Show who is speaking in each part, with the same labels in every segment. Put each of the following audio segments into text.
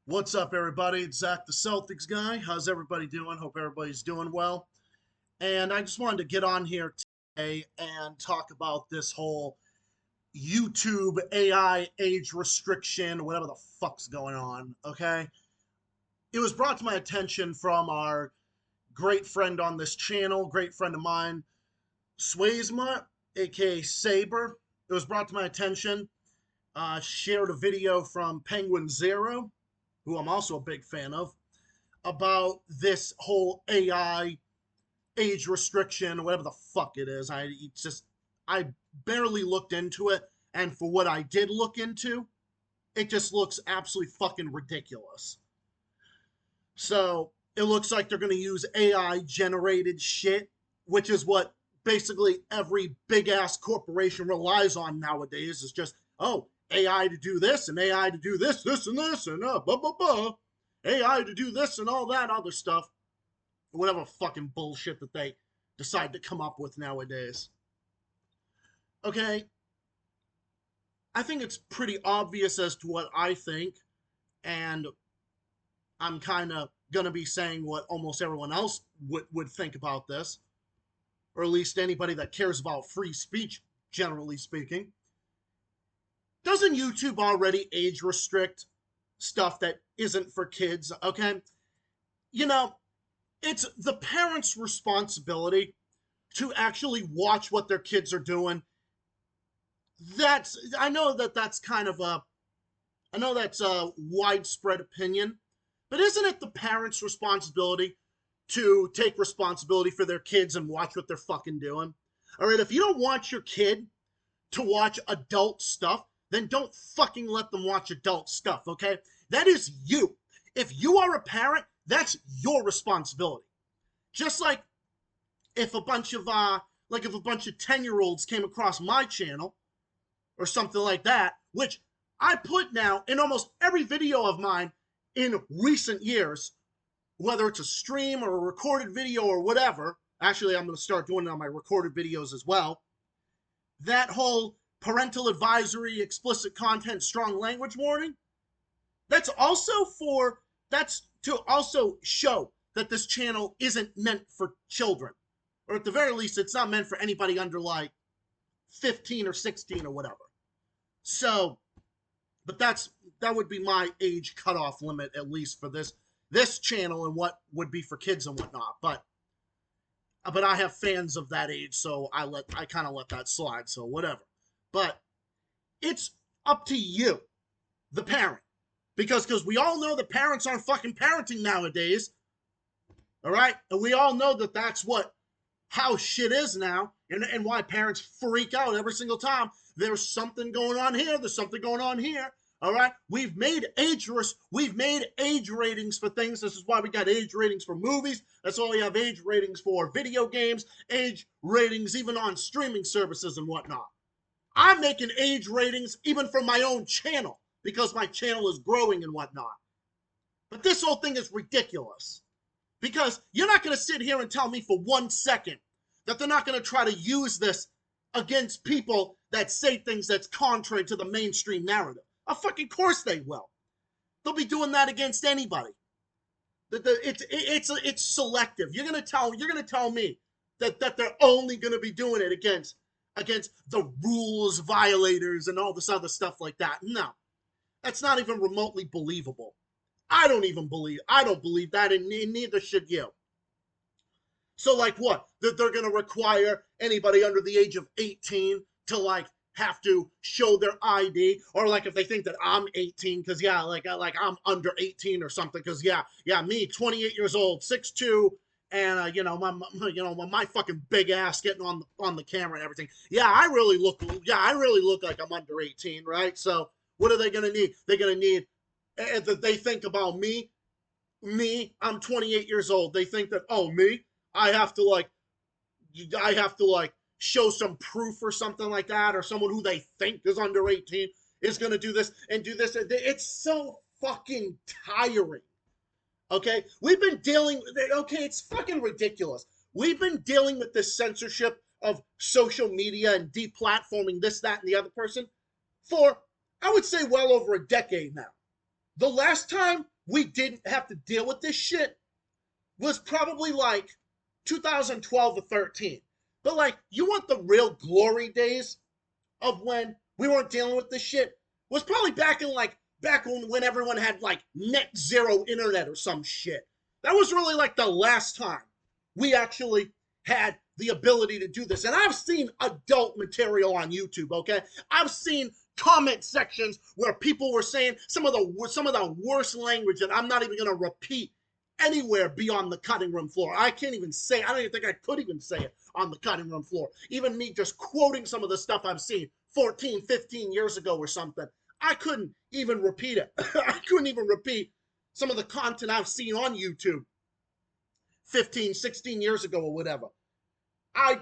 Speaker 1: What's up, everybody? It's Zach, the Celtics guy. How's everybody doing? Hope everybody's doing well. And I just wanted to get on here today and talk about this whole YouTube AI age restriction, whatever the fuck's going on, okay? It was brought to my attention from our great friend on this channel, great friend of mine, Swayzma, aka Saber. It was brought to my attention. Shared a video from Penguin Zero, who I'm also a big fan of, about this whole AI age restriction, whatever the fuck it is. I barely looked into it, and for what I did look into, it just looks absolutely fucking ridiculous. So it looks like they're gonna use AI generated shit, which is what basically every big ass corporation relies on nowadays. Is just, oh, AI to do this and AI to do this, this and this, and blah blah blah. AI to do this and all that other stuff. Whatever fucking bullshit that they decide to come up with nowadays. Okay, I think it's pretty obvious as to what I think, and I'm kind of gonna be saying what almost everyone else would think about this, or at least anybody that cares about free speech, generally speaking. Doesn't YouTube already age restrict stuff that isn't for kids? Okay, you know, it's the parents' responsibility to actually watch what their kids are doing. I know that's kind of I know that's a widespread opinion, but isn't it the parents' responsibility to take responsibility for their kids and watch what they're fucking doing? All right, if you don't want your kid to watch adult stuff, then don't fucking let them watch adult stuff, okay? That is you. If you are a parent, that's your responsibility. Just like if a bunch of 10-year-olds came across my channel or something like that, which I put now in almost every video of mine in recent years, whether it's a stream or a recorded video or whatever. Actually, I'm going to start doing it on my recorded videos as well. That whole parental advisory, explicit content, strong language warning, that's to also show that this channel isn't meant for children. Or at the very least, it's not meant for anybody under like 15 or 16 or whatever. So, but that would be my age cutoff limit, at least for this channel, and what would be for kids and whatnot. But I have fans of that age, so I kind of let that slide. So whatever. But it's up to you, the parent, because we all know that parents aren't fucking parenting nowadays. All right, and we all know that that's how shit is now, and why parents freak out every single time there's something going on here, there's something going on here. All right, we've made age ratings for things. This is why we got age ratings for movies. That's why we have age ratings for video games, age ratings even on streaming services and whatnot. I'm making age ratings even for my own channel because my channel is growing and whatnot. But this whole thing is ridiculous. Because you're not going to sit here and tell me for 1 second that they're not going to try to use this against people that say things that's contrary to the mainstream narrative. Of fucking course they will. They'll be doing that against anybody. It's selective. You're going to tell me that they're only going to be doing it against the rules violators and all this other stuff like that. No, that's not even remotely believable. I don't believe that, and neither should you. So like what? That they're going to require anybody under the age of 18 to like have to show their ID, or like if they think that I'm 18 because like I'm under 18 or something because me 28 years old, 6'2", and my fucking big ass getting on the camera and everything. I really look like I'm under 18, right? So what are they going to need? They're going to need, they think about me, I'm 28 years old. They think that, oh, me, I have to like show some proof or something like that, or someone who they think is under 18 is going to do this and do this. It's so fucking tiring. Okay, it's fucking ridiculous. We've been dealing with this censorship of social media and deplatforming this, that, and the other person for, I would say, well over a decade now. The last time we didn't have to deal with this shit was probably like 2012 or 13. But like, you want the real glory days of when we weren't dealing with this shit was probably back when everyone had like net zero internet or some shit. That was really like the last time we actually had the ability to do this. And I've seen adult material on YouTube, okay? I've seen comment sections where people were saying some of the worst language that I'm not even going to repeat anywhere beyond the cutting room floor. I can't even say, I don't even think I could even say it on the cutting room floor. Even me just quoting some of the stuff I've seen 14, 15 years ago or something, I couldn't even repeat it. I couldn't even repeat some of the content I've seen on YouTube 15, 16 years ago or whatever. I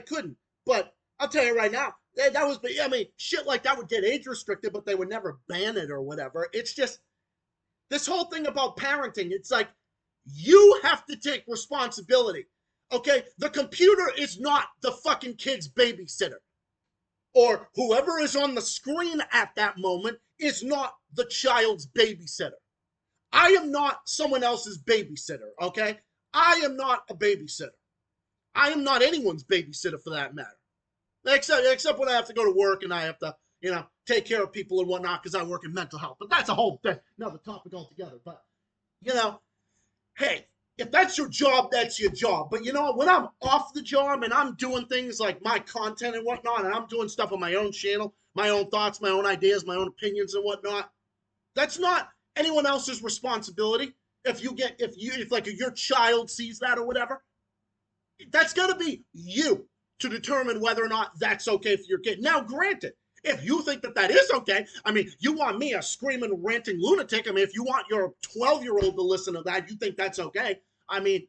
Speaker 1: couldn't. But I'll tell you right now, that was, I mean, shit like that would get age restricted, but they would never ban it or whatever. It's just, this whole thing about parenting, it's like, you have to take responsibility, okay? The computer is not the fucking kid's babysitter. Or whoever is on the screen at that moment is not the child's babysitter. I am not someone else's babysitter, okay? I am not a babysitter. I am not anyone's babysitter for that matter. Except when I have to go to work and I have to, take care of people and whatnot because I work in mental health. But that's a whole thing, another topic altogether. But, hey, if that's your job, that's your job. But when I'm off the job and I'm doing things like my content and whatnot, and I'm doing stuff on my own channel, my own thoughts, my own ideas, my own opinions and whatnot, that's not anyone else's responsibility. If your child sees that or whatever, that's got to be you to determine whether or not that's okay for your kid. Now, granted, if you think that is okay, I mean, you want me, a screaming, ranting lunatic, I mean, if you want your 12-year-old to listen to that, you think that's okay. I mean,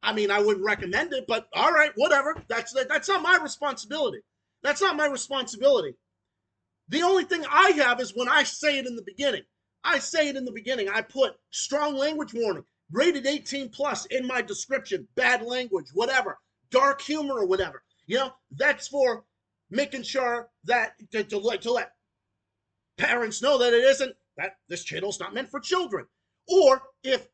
Speaker 1: I wouldn't recommend it, but all right, whatever. That's not my responsibility. That's not my responsibility. The only thing I have is when I say it in the beginning. I put strong language warning, rated 18 plus in my description, bad language, whatever, dark humor or whatever. That's for making sure that to let parents know that that this channel's not meant for children. Or if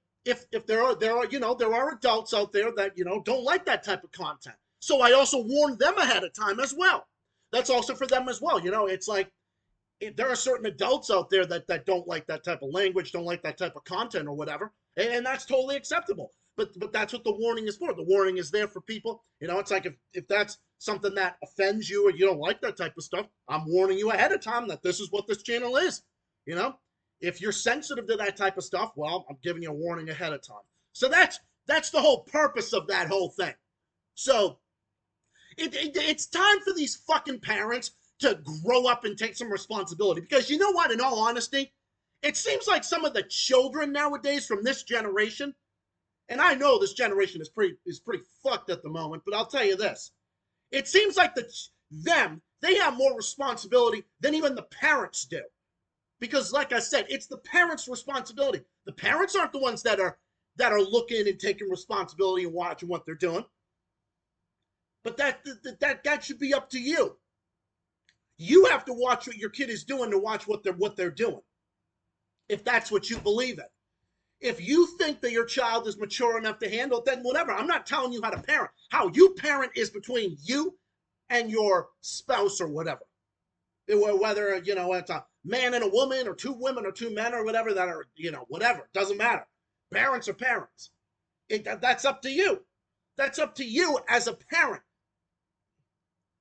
Speaker 1: there are adults out there that don't like that type of content. So I also warn them ahead of time as well. That's also for them as well. It's like there are certain adults out there that don't like that type of language, don't like that type of content or whatever, and that's totally acceptable. But that's what the warning is for. The warning is there for people. It's like if that's something that offends you or you don't like that type of stuff, I'm warning you ahead of time that this is what this channel is. If you're sensitive to that type of stuff, well, I'm giving you a warning ahead of time. So that's the whole purpose of that whole thing. So it's time for these fucking parents to grow up and take some responsibility. Because you know what, in all honesty, it seems like some of the children nowadays from this generation, and I know this generation is pretty fucked at the moment, but I'll tell you this. It seems like they have more responsibility than even the parents do. Because like I said, it's the parents' responsibility. The parents aren't the ones that are looking and taking responsibility and watching what they're doing. But that should be up to you. You have to watch what your kid is doing to watch what they're doing. If that's what you believe in. If you think that your child is mature enough to handle it, then whatever. I'm not telling you how to parent. How you parent is between you and your spouse or whatever. Whether, it's a man and a woman or two women or two men or whatever that are, whatever. Doesn't matter. Parents are parents. That's up to you. That's up to you as a parent.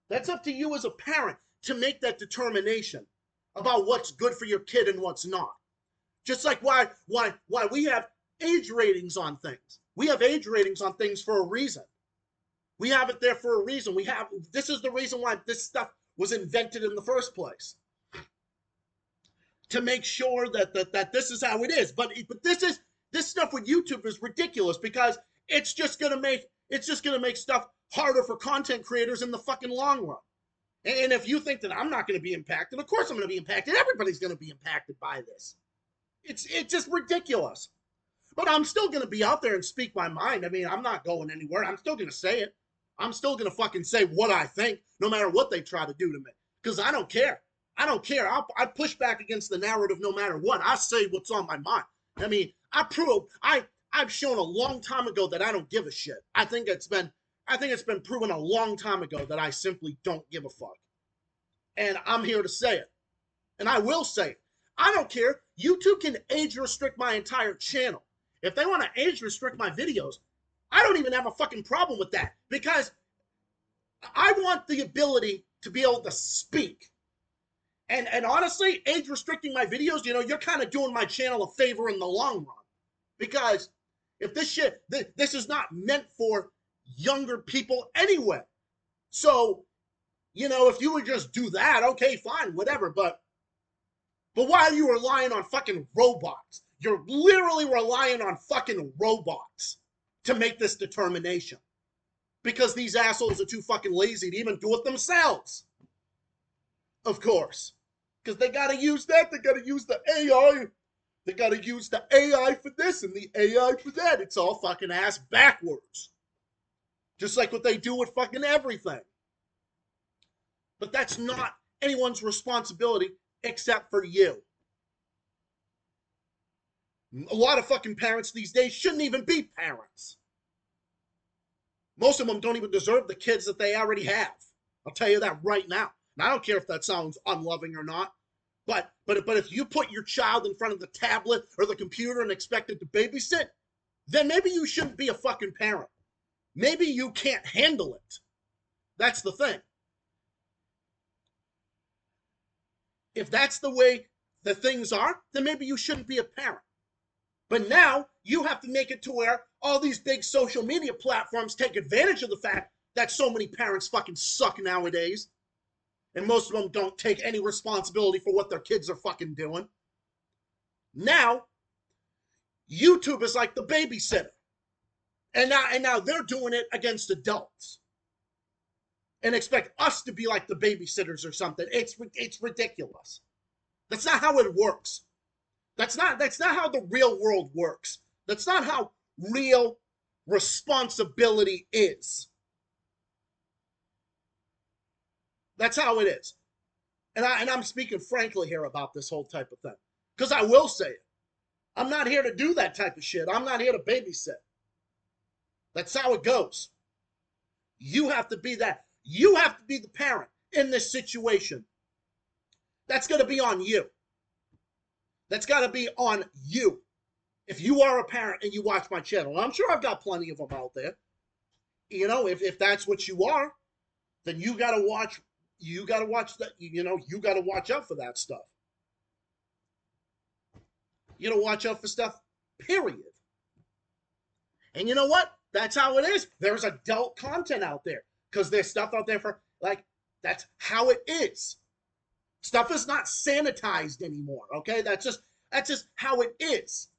Speaker 1: That's up to you as a parent to make that determination about what's good for your kid and what's not. Just like why we have age ratings on things. We have age ratings on things for a reason. We have it there for a reason. This is the reason why this stuff was invented in the first place. To make sure that this is how it is. But this stuff with YouTube is ridiculous because it's just gonna make stuff harder for content creators in the fucking long run. And if you think that I'm not gonna be impacted, of course I'm gonna be impacted. Everybody's gonna be impacted by this. It's just ridiculous. But I'm still going to be out there and speak my mind. I mean, I'm not going anywhere. I'm still going to say it. I'm still going to fucking say what I think, no matter what they try to do to me. Because I don't care. I don't care. I push back against the narrative no matter what. I say what's on my mind. I mean, I've shown a long time ago that I don't give a shit. I think it's been proven a long time ago that I simply don't give a fuck. And I'm here to say it. And I will say it. I don't care. YouTube can age restrict my entire channel. If they want to age restrict my videos, I don't even have a fucking problem with that. Because I want the ability to be able to speak. And honestly, age restricting my videos, you're kind of doing my channel a favor in the long run. Because if this is not meant for younger people anyway. So, if you would just do that, okay, fine, whatever. But why are you relying on fucking robots? You're literally relying on fucking robots to make this determination. Because these assholes are too fucking lazy to even do it themselves. Of course. Because they gotta use that, they gotta use the AI. They gotta use the AI for this and the AI for that. It's all fucking ass backwards. Just like what they do with fucking everything. But that's not anyone's responsibility except for you. A lot of fucking parents these days shouldn't even be parents. Most of them don't even deserve the kids that they already have. I'll tell you that right now. And I don't care if that sounds unloving or not. But if you put your child in front of the tablet or the computer and expect it to babysit, then maybe you shouldn't be a fucking parent. Maybe you can't handle it. That's the thing. If that's the way the things are, then maybe you shouldn't be a parent. But now you have to make it to where all these big social media platforms take advantage of the fact that so many parents fucking suck nowadays. And most of them don't take any responsibility for what their kids are fucking doing. Now, YouTube is like the babysitter. And now they're doing it against adults. And expect us to be like the babysitters or something. It's ridiculous. That's not how it works. That's not how the real world works. That's not how real responsibility is. That's how it is. And I'm speaking frankly here about this whole type of thing. Because I will say it. I'm not here to do that type of shit. I'm not here to babysit. That's how it goes. You have to be that. You have to be the parent in this situation. That's going to be on you. That's got to be on you. If you are a parent and you watch my channel, and I'm sure I've got plenty of them out there. If that's what you are, then you got to watch that, you got to watch out for that stuff. You got to watch out for stuff, period. And you know what? That's how it is. There's adult content out there because there's stuff out there for, that's how it is. Stuff is not sanitized anymore, okay? That's just how it is.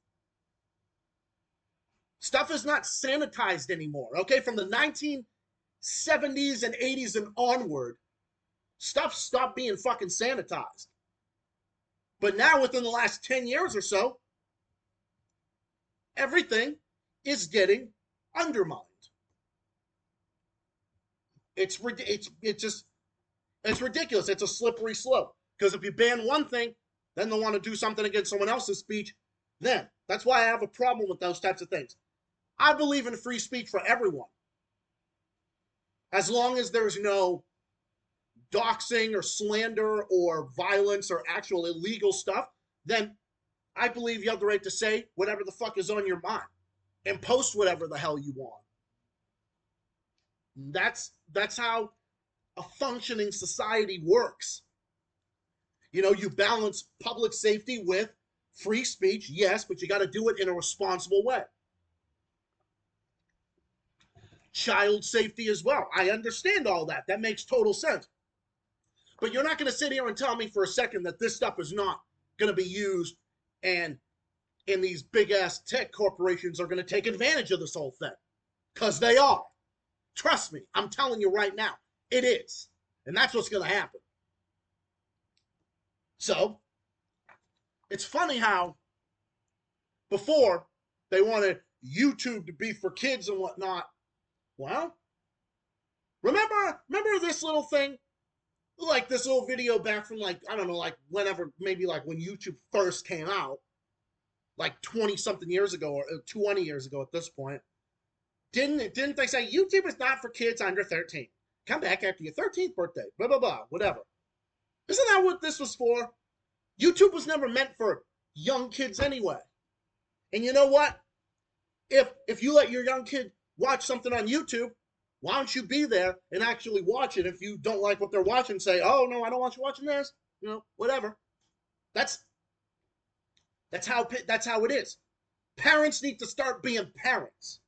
Speaker 1: Stuff is not sanitized anymore, okay? From the 1970s and 80s and onward, stuff stopped being fucking sanitized. But now, within the last 10 years or so, everything is getting undermined. It's ridiculous. It's a slippery slope. Because if you ban one thing, then they'll want to do something against someone else's speech. Then that's why I have a problem with those types of things. I believe in free speech for everyone. As long as there's no doxing or slander or violence or actual illegal stuff, then I believe you have the right to say whatever the fuck is on your mind and post whatever the hell you want. That's how a functioning society works. You balance public safety with free speech, yes, but you got to do it in a responsible way. Child safety as well. I understand all that. That makes total sense. But you're not going to sit here and tell me for a second that this stuff is not going to be used and these big-ass tech corporations are going to take advantage of this whole thing. Because they are. Trust me, I'm telling you right now, it is. And that's what's going to happen. So, it's funny how before they wanted YouTube to be for kids and whatnot. Well, remember this little thing? Like this little video back from I don't know, whenever, maybe when YouTube first came out. like 20 something years ago or 20 years ago at this point. Didn't they say YouTube is not for kids under 13? Come back after your 13th birthday, blah, blah, blah, whatever. Isn't that what this was for? YouTube was never meant for young kids anyway. And you know what? If you let your young kid watch something on YouTube, why don't you be there and actually watch it? If you don't like what they're watching, say, oh, no, I don't want you watching this. You know, whatever. That's how it is. Parents need to start being parents.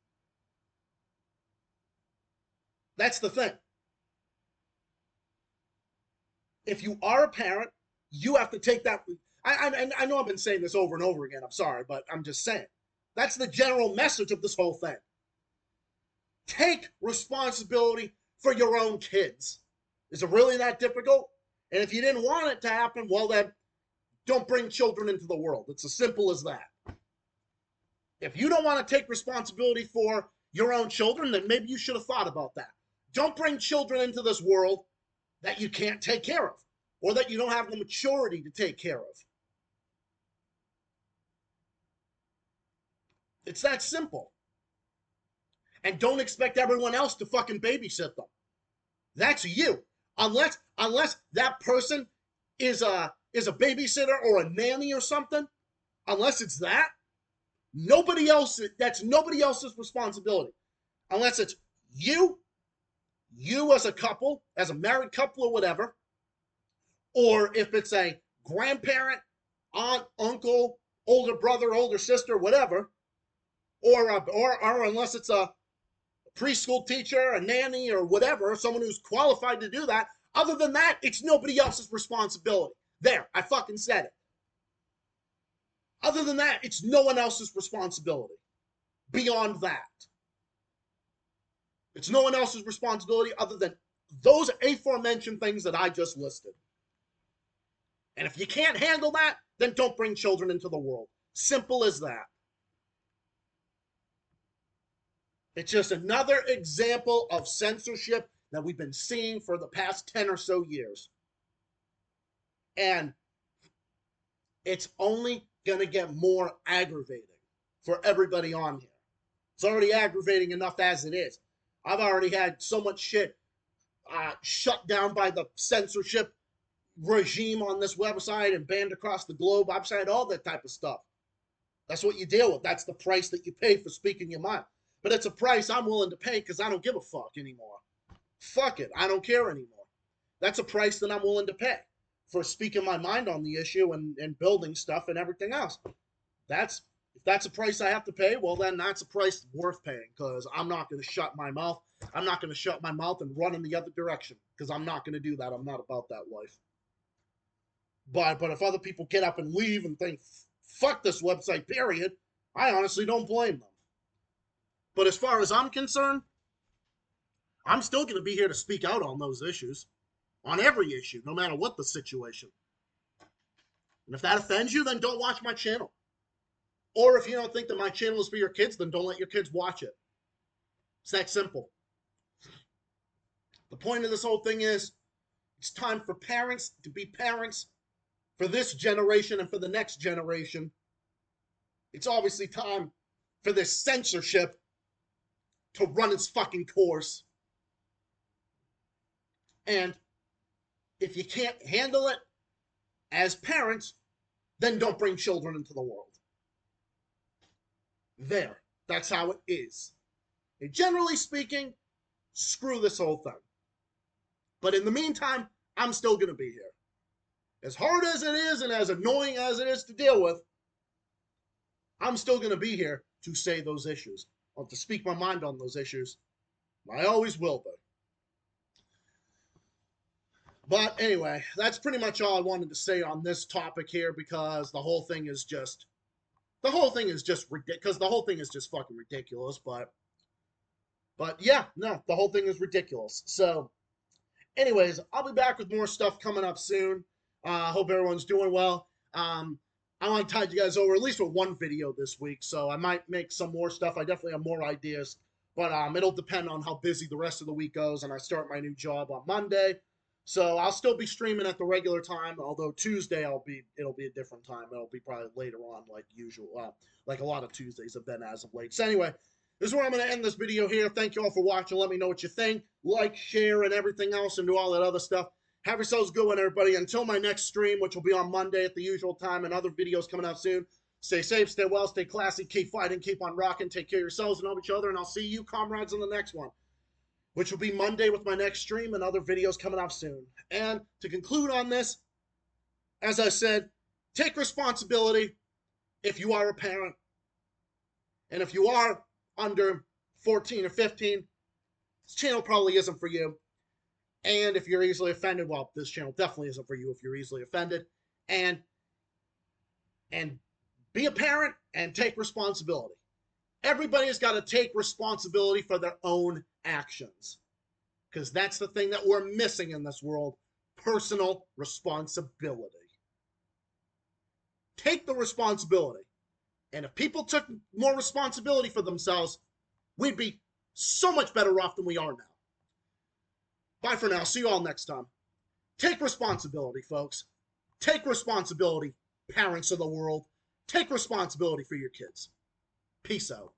Speaker 1: That's the thing. If you are a parent, you have to take that. I know I've been saying this over and over again. I'm sorry, but I'm just saying. That's the general message of this whole thing. Take responsibility for your own kids. Is it really that difficult? And if you didn't want it to happen, well then, don't bring children into the world. It's as simple as that. If you don't want to take responsibility for your own children, then maybe you should have thought about that. Don't bring children into this world that you can't take care of, or that you don't have the maturity to take care of. It's that simple. And don't expect everyone else to fucking babysit them. That's you. Unless that person is a babysitter or a nanny or something, unless it's that, that's nobody else's responsibility. Unless it's you as a couple, as a married couple or whatever, or if it's a grandparent, aunt, uncle, older brother, older sister, whatever, or unless it's a preschool teacher, a nanny, or whatever, someone who's qualified to do that. Other than that, it's nobody else's responsibility. There, I fucking said it. Other than that, it's no one else's responsibility. Beyond that. It's no one else's responsibility other than those aforementioned things that I just listed. And if you can't handle that, then don't bring children into the world. Simple as that. It's just another example of censorship that we've been seeing for the past 10 or so years. And it's only going to get more aggravating for everybody on here. It's already aggravating enough as it is. I've already had so much shit shut down by the censorship regime on this website and banned across the globe. I've said all that type of stuff. That's what you deal with. That's the price that you pay for speaking your mind. But it's a price I'm willing to pay because I don't give a fuck anymore. Fuck it. I don't care anymore. That's a price that I'm willing to pay for speaking my mind on the issue and building stuff and everything else. If that's a price I have to pay, well, then that's a price worth paying because I'm not going to shut my mouth. I'm not going to shut my mouth and run in the other direction because I'm not going to do that. I'm not about that life. But if other people get up and leave and think, fuck this website, period, I honestly don't blame them. But as far as I'm concerned, I'm still going to be here to speak out on those issues, on every issue, no matter what the situation. And if that offends you, then don't watch my channel. Or if you don't think that my channel is for your kids, then don't let your kids watch it. It's that simple. The point of this whole thing is, it's time for parents to be parents for this generation and for the next generation. It's obviously time for this censorship to run its fucking course. And if you can't handle it as parents, then don't bring children into the world. There. That's how it is. And generally speaking, screw this whole thing. But in the meantime, I'm still going to be here. As hard as it is and as annoying as it is to deal with, I'm still going to be here to say those issues, or to speak my mind on those issues. I always will be. But anyway, that's pretty much all I wanted to say on this topic here, because the whole thing is just ridiculous. The whole thing is just fucking ridiculous. But yeah, no, the whole thing is ridiculous. So, anyways, I'll be back with more stuff coming up soon. Hope everyone's doing well. I want to tide you guys over at least with one video this week, so I might make some more stuff. I definitely have more ideas, but it'll depend on how busy the rest of the week goes, and I start my new job on Monday. So I'll still be streaming at the regular time, although Tuesday it'll be a different time. It'll be probably later on, like usual, like a lot of Tuesdays have been as of late. So anyway, this is where I'm going to end this video here. Thank you all for watching. Let me know what you think. Like, share, and everything else, and do all that other stuff. Have yourselves a good one, everybody. Until my next stream, which will be on Monday at the usual time, and other videos coming out soon. Stay safe, stay well, stay classy, keep fighting, keep on rocking, take care of yourselves and of each other, and I'll see you, comrades, in the next one, which will be Monday with my next stream and other videos coming out soon. And to conclude on this, as I said, take responsibility if you are a parent. And if you are under 14 or 15, this channel probably isn't for you. And if you're easily offended, well, this channel definitely isn't for you if you're easily offended. And be a parent and take responsibility. Everybody has got to take responsibility for their own actions, because that's the thing that we're missing in this world: personal responsibility. Take the responsibility. And if people took more responsibility for themselves, we'd be so much better off than we are now. Bye for now. See you all next time. Take responsibility, folks. Take responsibility, parents of the world. Take responsibility for your kids. Peace out.